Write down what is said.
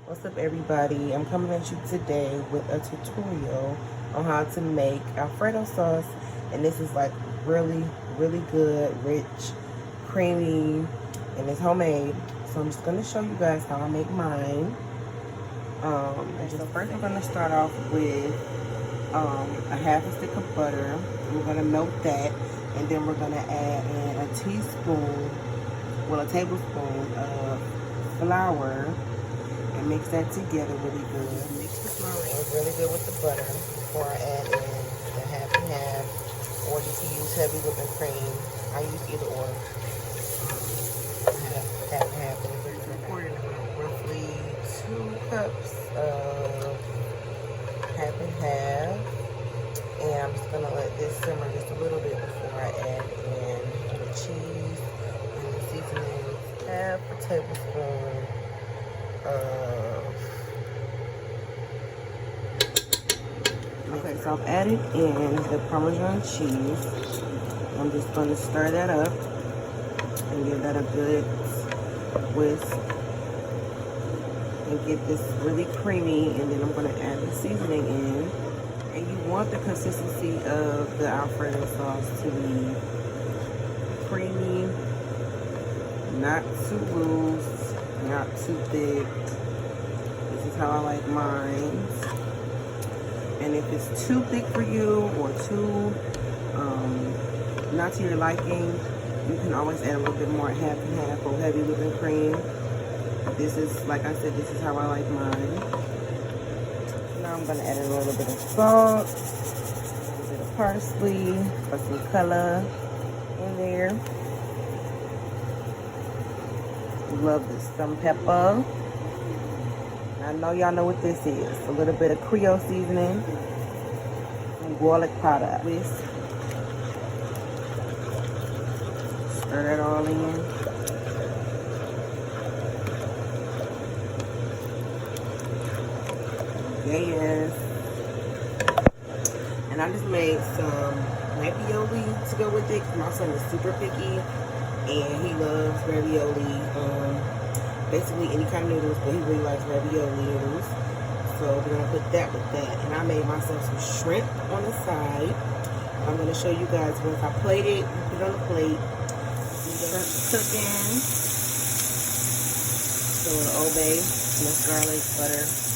What's up, everybody? I'm coming at you today with a tutorial on how to make Alfredo sauce, and this is like really good, rich, creamy, and it's homemade. So I'm just going to show you guys how I make mine. So first we're going to start off with a half a stick of butter. We're going to melt that, and then we're going to add in a tablespoon of flour and mix that together really good. Mix the flour in really good with the butter before I add in the half and half, or you can use heavy whipping cream. I use either or. Half and half, and we're pouring roughly 2 cups of half and half. And I'm just gonna let this simmer just a little bit before I add in the cheese and the seasonings. Half a tablespoon okay, so I've added in the Parmesan cheese. I'm just going to stir that up and give that a good whisk and get this really creamy, and then I'm going to add the seasoning in. And you want the consistency of the Alfredo sauce to be creamy, not too loose, not too thick. This is how I like mine. And if it's too thick for you or too not to your liking, you can always add a little bit more, half and half, or heavy whipping cream. This is, like I said, this is how I like mine. Now I'm gonna add a little bit of salt, a little bit of parsley, for some color in there. Love this, some pepper. I know y'all know what this is. A little bit of Creole seasoning and garlic powder. Whisk. Stir that all in. Yes. And I just made some ravioli to go with it, because my son is super picky and he loves ravioli. Basically any kind of noodles, but he really likes ravioli noodles. So we're gonna put that with that. And I made myself some shrimp on the side. I'm gonna show you guys once I plate it. Put it on the plate. Shrimp cooking. So an Old Bay, some garlic, butter.